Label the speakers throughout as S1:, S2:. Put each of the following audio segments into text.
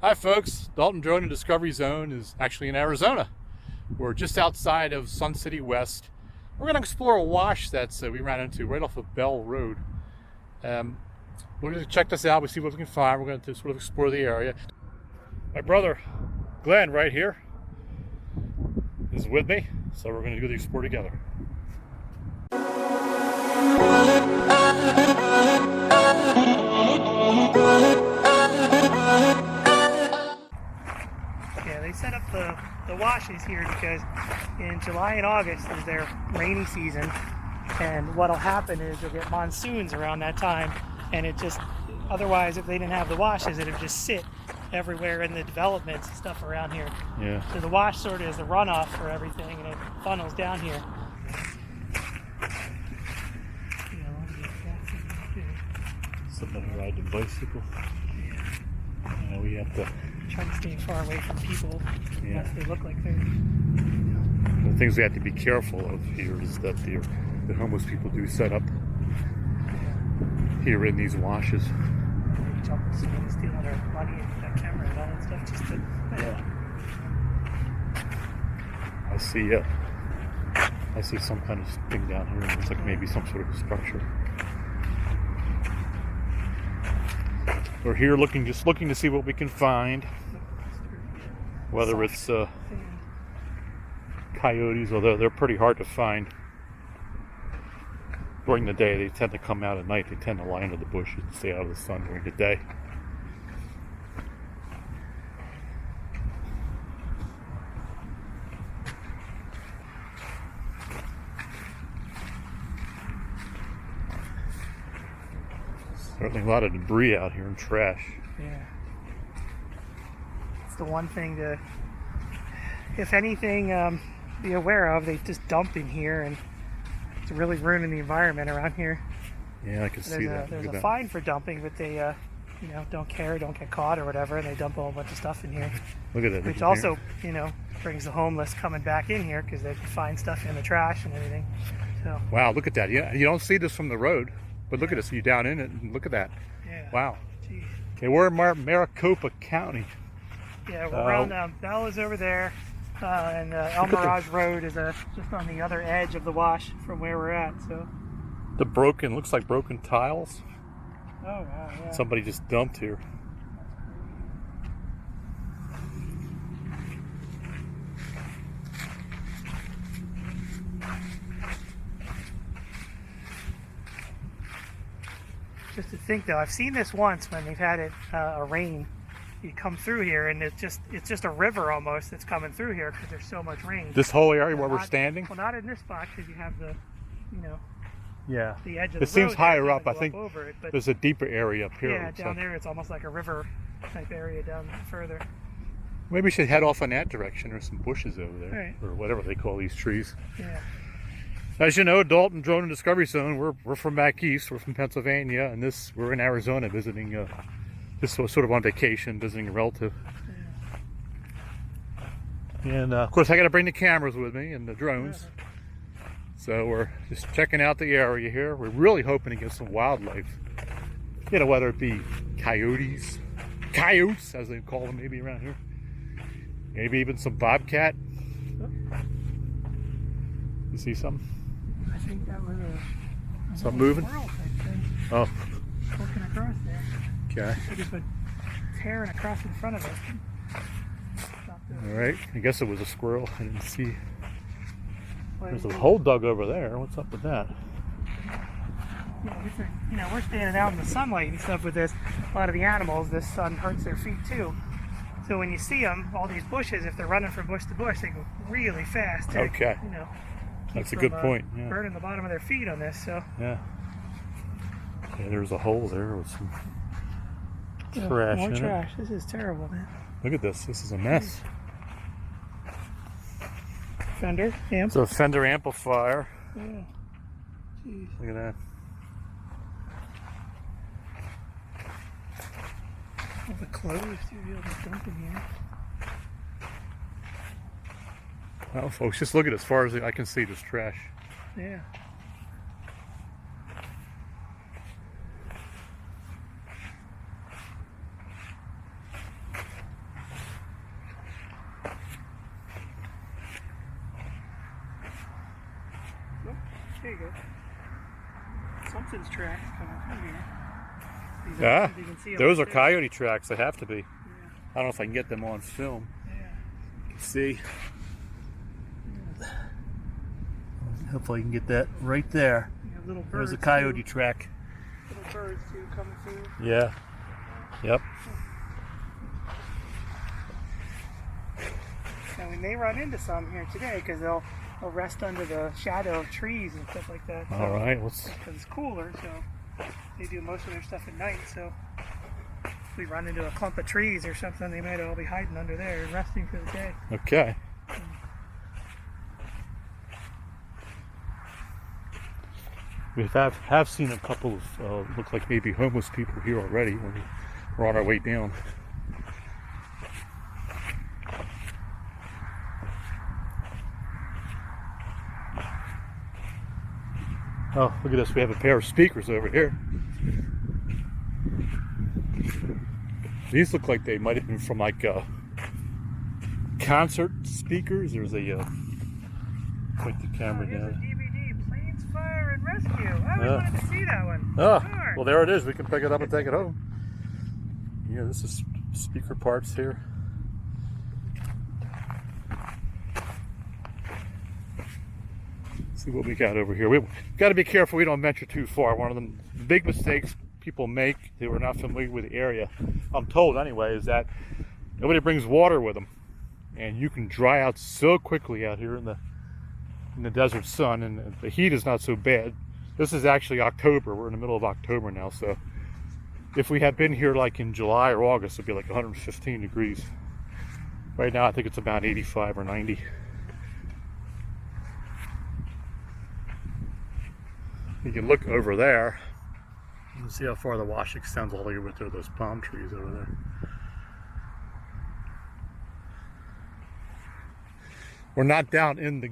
S1: Hi folks, Dalton Drone and Discovery Zone is actually in Arizona. We're just outside of Sun City West. We're going to explore a wash that we ran into right off of Bell Road. We're going to check this out, we see what we can find. We're going to sort of explore the area. My brother Glenn right here is with me, so we're going to do the explore together.
S2: Yeah, they set up the washes here because in July and August is their rainy season, and what'll happen is you'll get monsoons around that time, and it just, otherwise if they didn't have the washes, it'd just sit everywhere in the developments and stuff around here.
S1: Yeah.
S2: So the wash sort of is the runoff for everything, and it funnels down here.
S1: Somebody riding a bicycle. Yeah. We have to
S2: try to stay far away from people,
S1: yeah.
S2: Unless they look like they're...
S1: The things we have to be careful of here is that the homeless people do set up here in these washes.
S2: They jump and steal their money and their camera and all that stuff just to...
S1: Yeah. I see some kind of thing down here. It looks like maybe some sort of structure. We're here just looking to see what we can find. Whether it's coyotes, although they're pretty hard to find. During the day, they tend to come out at night. They tend to lie under the bushes and stay out of the sun during the day. Certainly a lot of debris out here and trash.
S2: Yeah. It's the one thing to, if anything, be aware of. They just dump in here, and it's really ruining the environment around here.
S1: Yeah, I can see that.
S2: There's a fine for dumping, but they, don't care, don't get caught or whatever, and they dump a whole bunch of stuff in here.
S1: Look at that.
S2: Which also, brings the homeless coming back in here because they can find stuff in the trash and everything. So.
S1: Wow, look at that. Yeah, you don't see this from the road. But look at this, you're down in it, and look at that.
S2: Yeah.
S1: Wow.
S2: Jeez.
S1: Okay, we're in Maricopa County.
S2: Yeah, we're around, Bell is over there, and El Mirage Road is just on the other edge of the wash from where we're at, so.
S1: Looks like broken tiles.
S2: Oh, wow, yeah.
S1: Somebody just dumped here.
S2: Just to think though, I've seen this once when they've had a rain. You come through here and it's just a river almost that's coming through here because there's so much rain.
S1: This whole area where we're standing?
S2: Well, not in this spot because you have the
S1: yeah.
S2: the edge of the road.
S1: It seems higher up. I think
S2: over it, but
S1: there's a deeper area up here.
S2: Yeah, down there it's almost like a river type area down further.
S1: Maybe we should head off in that direction. There's some bushes over there,
S2: right.
S1: Or whatever they call these trees.
S2: Yeah.
S1: As you know, Dalton Drone and Discovery Zone, we're from back east. We're from Pennsylvania, and we're in Arizona visiting, just sort of on vacation, visiting a relative. Yeah. And of course, I got to bring the cameras with me and the drones. Yeah. So we're just checking out the area here. We're really hoping to get some wildlife. Whether it be coyotes as they call them maybe around here. Maybe even some bobcat. You see something?
S2: I think that was
S1: something moving?
S2: Squirrel type thing.
S1: Oh.
S2: Looking across there.
S1: Okay.
S2: It just went tearing across in front of us.
S1: All right. I guess it was a squirrel. I didn't see. There's a hole dug over there. What's up with that?
S2: Yeah, we're standing out in the sunlight and stuff with this. A lot of the animals, this sun hurts their feet too. So when you see them, all these bushes, if they're running from bush to bush, they go really fast.
S1: Okay. That's a good point. Yeah.
S2: Burning the bottom of their feet on this, so.
S1: Yeah. Yeah, there's a hole there with some trash
S2: more
S1: in
S2: trash.
S1: it.
S2: This is terrible, man.
S1: Look at this. This is a mess.
S2: Fender amp.
S1: It's a Fender amplifier.
S2: Yeah. Jeez.
S1: Look at that.
S2: All the clothes you'll be able to dump in here.
S1: Well, folks, just look at it. As far as I can see, there's trash.
S2: Yeah. you go. Something's tracks coming through here.
S1: Yeah,
S2: you can see them
S1: those are
S2: there.
S1: coyote tracks. They have to be.
S2: Yeah.
S1: I don't know if I can get them on film.
S2: Yeah.
S1: See. Hopefully I can get that right there.
S2: You have little
S1: There's
S2: birds.
S1: a coyote
S2: too.
S1: track.
S2: Little birds too coming through.
S1: Yeah. Yep.
S2: And we may run into some here today because they'll rest under the shadow of trees and stuff like that.
S1: All right. Let's.
S2: Because it's cooler, so they do most of their stuff at night. So if we run into a clump of trees or something, they might all be hiding under there and resting for the day.
S1: Okay. We have seen a couple of look like maybe homeless people here already when we're on our way down. Oh, look at this. We have a pair of speakers over here. These look like they might have been from like concert speakers. There's a point the camera
S2: Here's a
S1: down.
S2: DVD, Planes, Fire, and Rescue. I always wanted to see that one.
S1: Oh,
S2: Darn.
S1: well there it is. We can pick it up and take it home. Yeah, this is speaker parts here. See what we got over here. We got to be careful we don't venture too far. One of the big mistakes people make, they were not familiar with the area, I'm told anyway, is that nobody brings water with them, and you can dry out so quickly out here in the desert sun, and the heat is not so bad. This is actually October. We're in the middle of October now, so if we had been here like in July or August, it'd be like 115 degrees. Right now I think it's about 85 or 90. You can look over there and see how far the wash extends all the way over to those palm trees over there. We're not down in the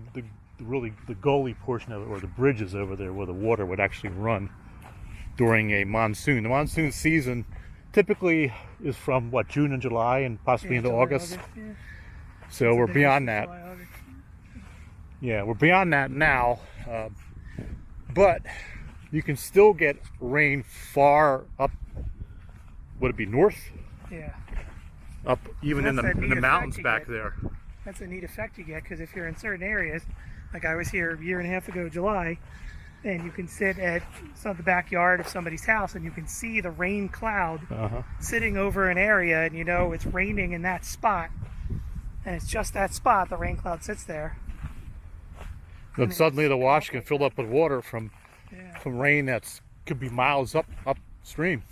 S1: gully portion of it, or the bridges over there where the water would actually run during a monsoon. The monsoon season typically is from what, June and July and possibly into
S2: July,
S1: August.
S2: Yeah.
S1: So
S2: It's
S1: we're
S2: the
S1: beyond
S2: difference
S1: that.
S2: in July, August.
S1: Yeah, we're beyond that now. But you can still get rain far up, would it be north?
S2: Yeah.
S1: Up even in
S2: That's that
S1: the
S2: neat
S1: mountains
S2: effect you
S1: back
S2: get.
S1: there.
S2: That's a neat effect you get, because if you're in certain areas, like I was here a year and a half ago, July, and you can sit at the backyard of somebody's house and you can see the rain cloud sitting over an area, and you know it's raining in that spot, and it's just that spot, the rain cloud sits there.
S1: Then suddenly the wash can fill up with water from
S2: Yeah.
S1: rain that's could be miles upstream.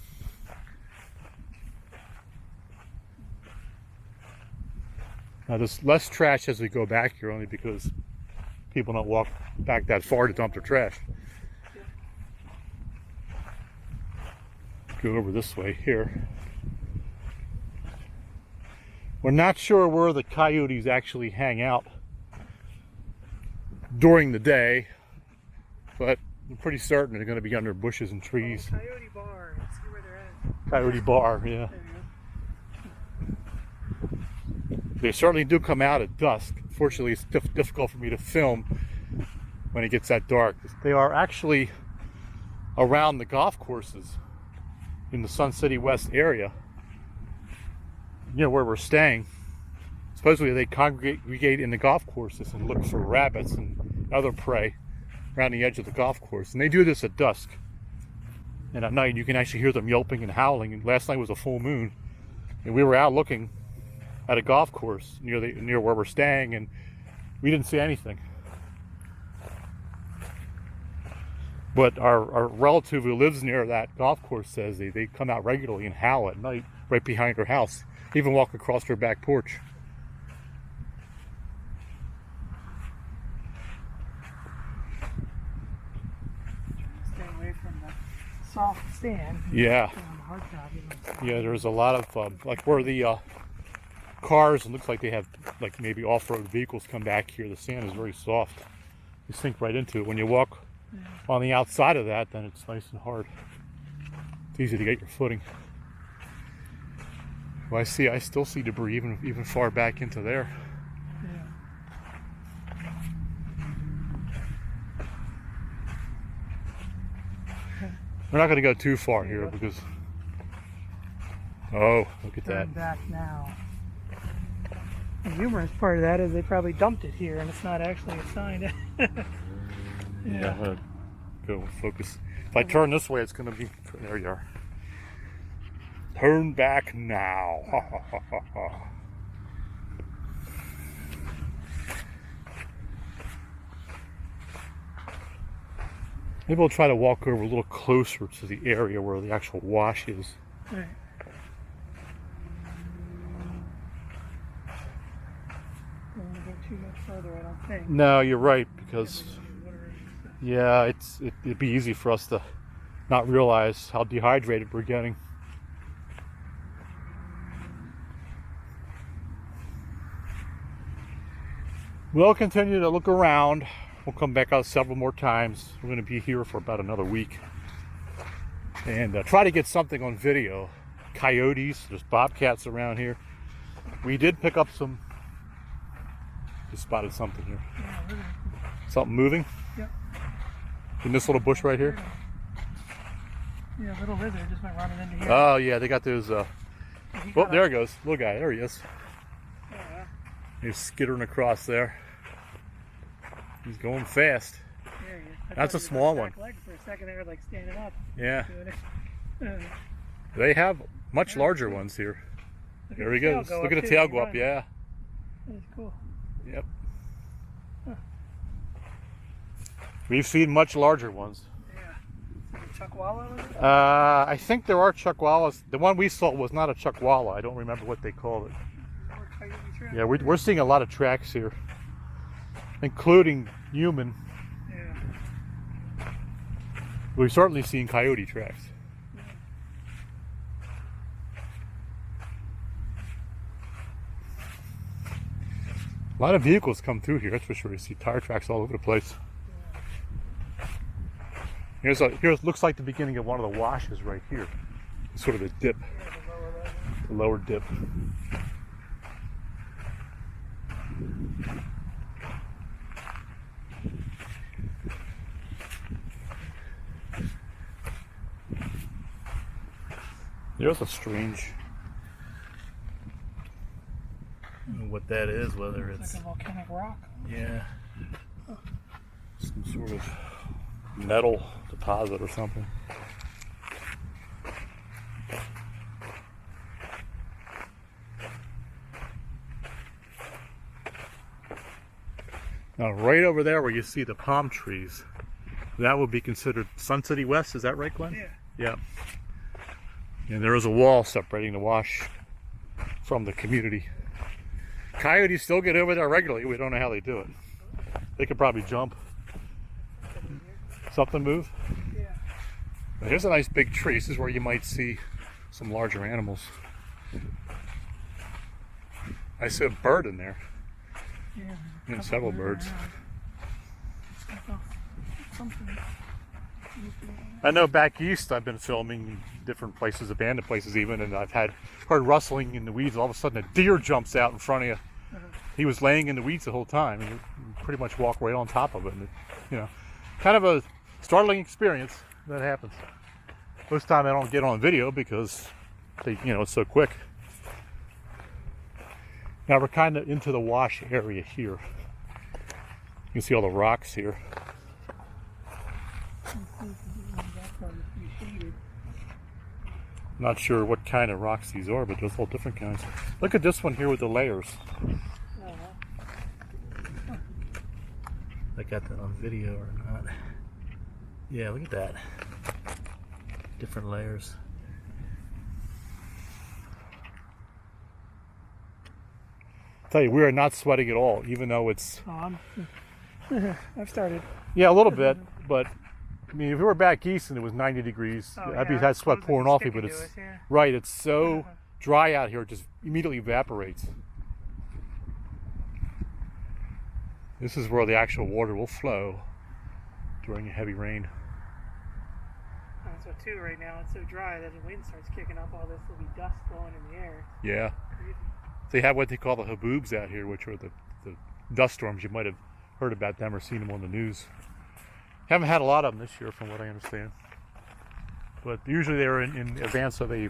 S1: Now there's less trash as we go back here, only because people don't walk back that far to dump their trash. Go over this way here. We're not sure where the coyotes actually hang out during the day, but I'm pretty certain they're going to be under bushes and trees.
S2: Oh, Coyote Bar. Let's see where they're at.
S1: Coyote Bar, yeah.
S2: There you go.
S1: They certainly do come out at dusk. Fortunately, it's difficult for me to film when it gets that dark. They are actually around the golf courses in the Sun City West area, where we're staying. Supposedly they congregate in the golf courses and look for rabbits and other prey around the edge of the golf course. And they do this at dusk. And at night you can actually hear them yelping and howling. And last night was a full moon, and we were out looking at a golf course near where we're staying, and we didn't see anything. But our relative who lives near that golf course says they come out regularly and howl at night right behind her house, even walk across her back porch.
S2: Stay away from the soft sand.
S1: Yeah.
S2: On the hard top, you know.
S1: Yeah, there's a lot of like where the cars, it looks like they have like maybe off-road vehicles come back here. The sand is very soft. You sink right into it. When you walk on the outside of that, then it's nice and hard. It's easy to get your footing. Well, I still see debris even far back into there.
S2: Yeah.
S1: We're not going to go too far here because... Oh, look at that.
S2: Turn back now. The humorous part of that is they probably dumped it here and it's not actually a sign.
S1: Yeah, I'm going to go focus. If I turn this way, it's going to be... There you are. Turn back now. Maybe we'll try to walk over a little closer to the area where the actual wash is.
S2: Right. Don't want to go too much further, I don't think.
S1: No, you're right, because yeah, it'd be easy for us to not realize how dehydrated we're getting. We'll continue to look around. We'll come back out several more times. We're going to be here for about another week. And try to get something on video. Coyotes, there's bobcats around here. We did pick up some... Just spotted something here.
S2: Yeah,
S1: Something moving?
S2: Yep.
S1: In this little bush right here?
S2: Yeah, little lizard just went running into here.
S1: Oh yeah, they got those... Oh, there it goes. Little guy, there he is.
S2: Oh, yeah.
S1: He's skittering across there. He's going fast.
S2: There he is.
S1: That's a small one.
S2: Legs for a second there, like standing up.
S1: Yeah.
S2: Doing it.
S1: They have much larger ones here. There he goes. Look at the tail go up, yeah.
S2: That's cool.
S1: Yep.
S2: Huh.
S1: We've seen much larger ones.
S2: Yeah. Chuckwalla, was it?
S1: I think there are chuckwallas. The one we saw was not a chuckwalla. I don't remember what they called it.
S2: More coyote tracks.
S1: Yeah, we're seeing a lot of tracks here, including human.
S2: Yeah.
S1: We've certainly seen coyote tracks. A lot of vehicles come through here, that's for sure. You see tire tracks all over the place. Here's looks like the beginning of one of the washes right here. It's sort of a dip. The lower dip. There's a strange... I don't know what that is, whether it's...
S2: like a volcanic rock.
S1: Yeah. Some sort of metal deposit or something. Now, right over there where you see the palm trees, that would be considered Sun City West. Is that right, Glenn?
S2: Yeah.
S1: Yeah. And there is a wall separating the wash from the community. Coyotes still get over there regularly. We don't know how they do it. They could probably jump. Something move?
S2: Yeah.
S1: Now, here's a nice big tree. This is where you might see some larger animals. I see a bird in there.
S2: Yeah.
S1: And several birds. I know back east I've been filming different places, abandoned places even, and I've heard rustling in the weeds. All of a sudden a deer jumps out in front of you. He was laying in the weeds the whole time, and you pretty much walk right on top of it. And kind of a startling experience that happens. Most time I don't get on video because it's so quick. Now we're kind of into the wash area here. You can see all the rocks here. Not sure what kind of rocks these are, but there's all different kinds. Look at this one here with the layers. I got that on video or not. Yeah, look at that. Different layers. I tell you, we are not sweating at all, even though it's...
S2: I've started.
S1: Yeah, a little bit, but I mean, if we were back east and it was 90 degrees, I'd be had sweat pouring off me, but it's... Right, it's so dry out here, it just immediately evaporates. This is where the actual water will flow during a heavy rain.
S2: So too, right now it's so dry that the wind starts kicking up, all this will be dust blowing in the air.
S1: Yeah.
S2: Crazy.
S1: They have what they call the haboobs out here, which are the dust storms. You might have heard about them or seen them on the news. Haven't had a lot of them this year from what I understand. but usually they're in advance of a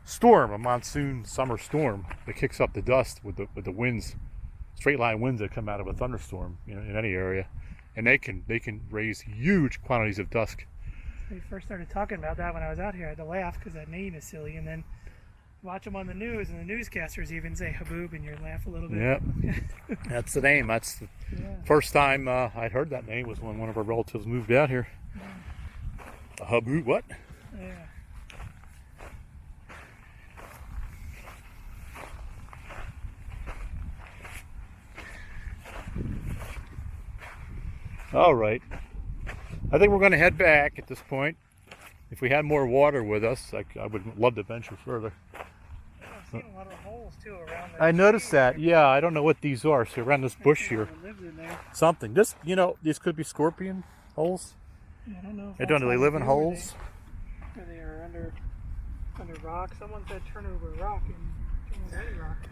S1: storm, a monsoon summer storm that kicks up the dust with the winds, straight line winds that come out of a thunderstorm, in any area, and they can raise huge quantities of dust.
S2: We first started talking about that when I was out here. I had to laugh because that name is silly, and then watch them on the news, and the newscasters even say haboob, and you laugh a little bit.
S1: Yeah, that's the name. That's the first time I'd heard that name was when one of our relatives moved out here. A haboob, what?
S2: Yeah.
S1: All right. I think we're going to head back at this point. If we had more water with us, I would love to venture further.
S2: I've seen a lot of holes too around
S1: I noticed that. Yeah, I don't know what these are. So around this bush here, something. This, these could be scorpion holes.
S2: I don't know.
S1: I don't know. They live in holes.
S2: They are under rock. Someone said turn over rock and turn over any rock.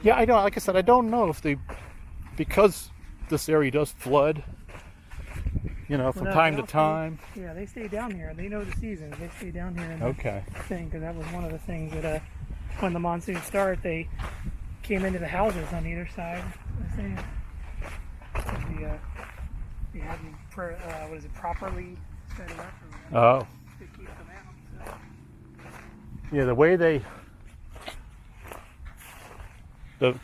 S1: Yeah, I don't. Like I said, I don't know if because this area does flood. From time to time.
S2: Yeah, they stay down here. They know the seasons. They stay down here. In
S1: okay.
S2: Thing, because that was one of the things that when the monsoon started, they came into the houses on either side. They hadn't properly set it up.
S1: Oh.
S2: To keep them out. So.
S1: Yeah, the way the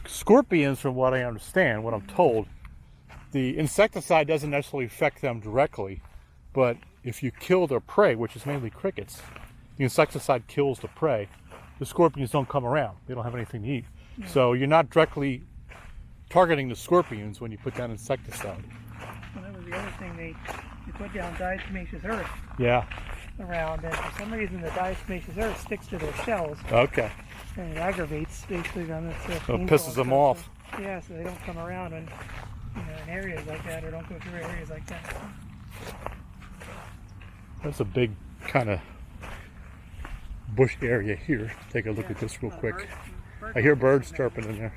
S1: scorpions, from what I understand, what I'm told, the insecticide doesn't necessarily affect them directly, but if you kill their prey, which is mainly crickets, the insecticide kills the prey. The scorpions don't come around. They don't have anything to eat. Yeah. So you're not directly targeting the scorpions when you put down insecticide.
S2: Well, that was the other thing. They put down diatomaceous earth.
S1: Yeah.
S2: Around, and for some reason the diatomaceous earth sticks to their shells.
S1: Okay.
S2: And it aggravates basically them.
S1: So it pisses them off.
S2: So, yeah, so they don't come around in areas like that, or don't go through areas like that.
S1: That's a big kind of bush area here. Take a look at this real quick. I hear birds chirping in there.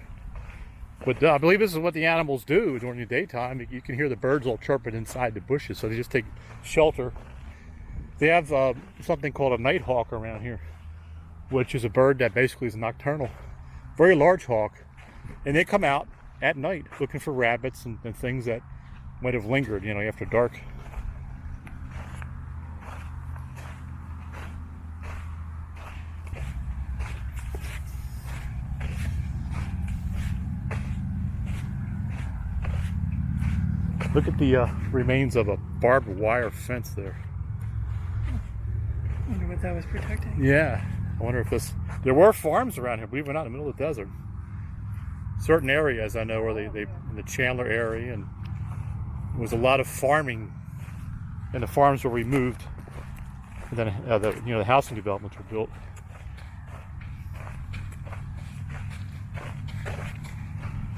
S1: But I believe this is what the animals do during the daytime. You can hear the birds all chirping inside the bushes, so they just take shelter. They have something called a nighthawk around here, which is a bird that basically is nocturnal. Very large hawk. And they come out at night looking for rabbits and things that might have lingered, after dark. Look at the remains of a barbed wire fence there.
S2: I wonder what that was protecting.
S1: Yeah, I wonder if there were farms around here, believe it or not, in the middle of the desert. Certain areas I know where they in the Chandler area, and there was a lot of farming, and the farms were removed, and then the housing developments were built.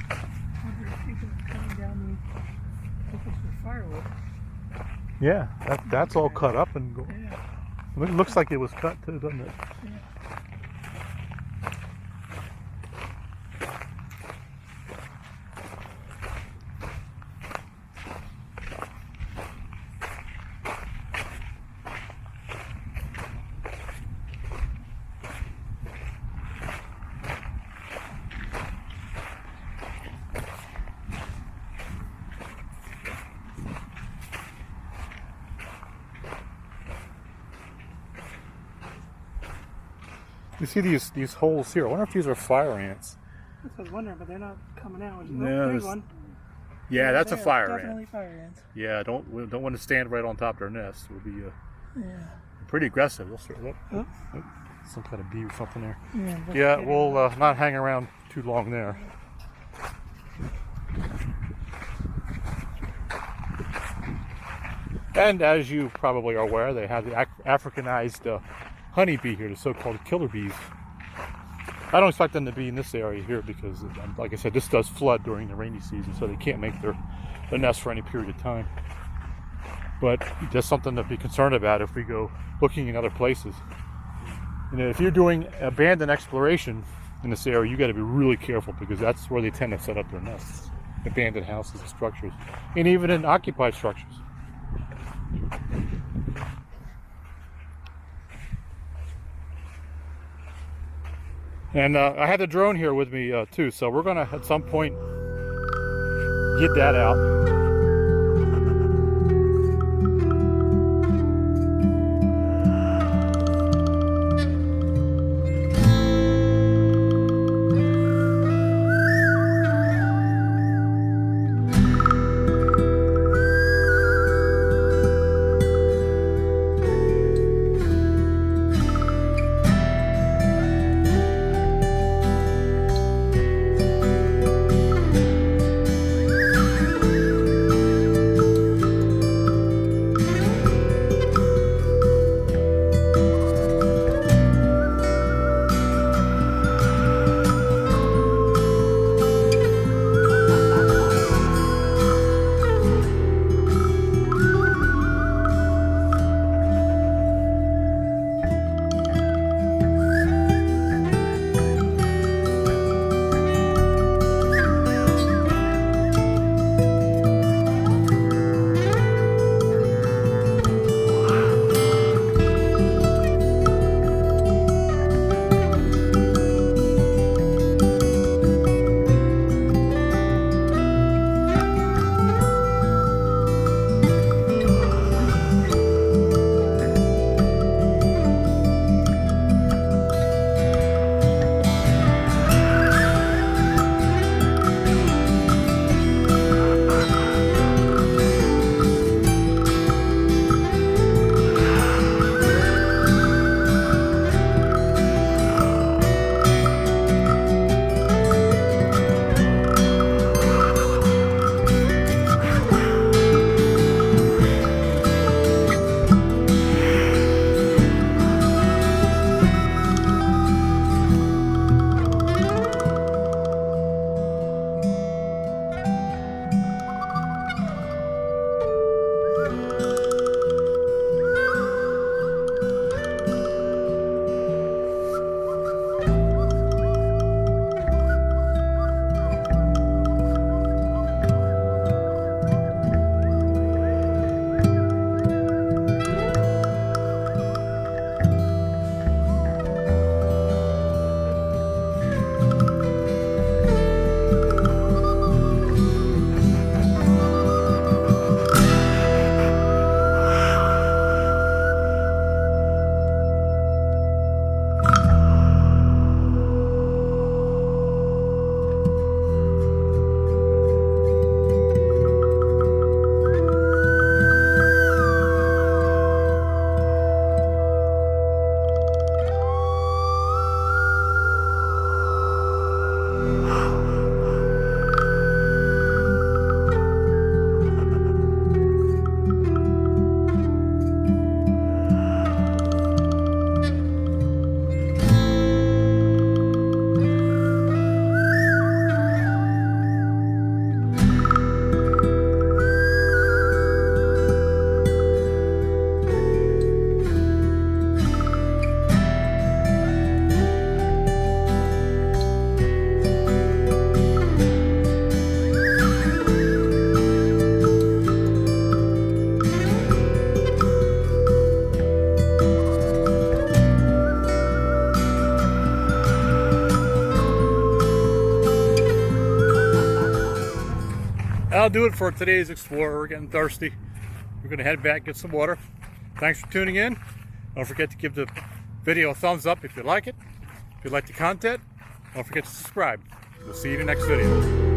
S2: I wonder if people are cutting down the bushes for firewood.
S1: Yeah, that's all cut up and go.
S2: Yeah.
S1: It looks like it was cut too, doesn't it?
S2: Yeah.
S1: You see these holes here. I wonder if these are fire ants.
S2: That's what I was wondering, but they're not coming out.
S1: No,
S2: there's one.
S1: Yeah, that's a fire
S2: definitely
S1: ant.
S2: Fire ants.
S1: Yeah, don't want to stand right on top of their nest. It would be pretty aggressive. Some kind of bee or something there. Yeah, we'll not hang around too long there. And as you probably are aware, they have the Africanized honeybee here, the so-called killer bees. I don't expect them to be in this area here because, like I said, this does flood during the rainy season, so they can't make their nest for any period of time. But just something to be concerned about if we go looking in other places. If you're doing abandoned exploration in this area, you got to be really careful because that's where they tend to set up their nests. Abandoned houses and structures, and even in occupied structures. And I had the drone here with me too, so we're gonna at some point get that out. That'll do it for today's Explorer. We're getting thirsty. We're going to head back, get some water. Thanks for tuning in. Don't forget to give the video a thumbs up if you like it. If you like the content, don't forget to subscribe. We'll see you in the next video.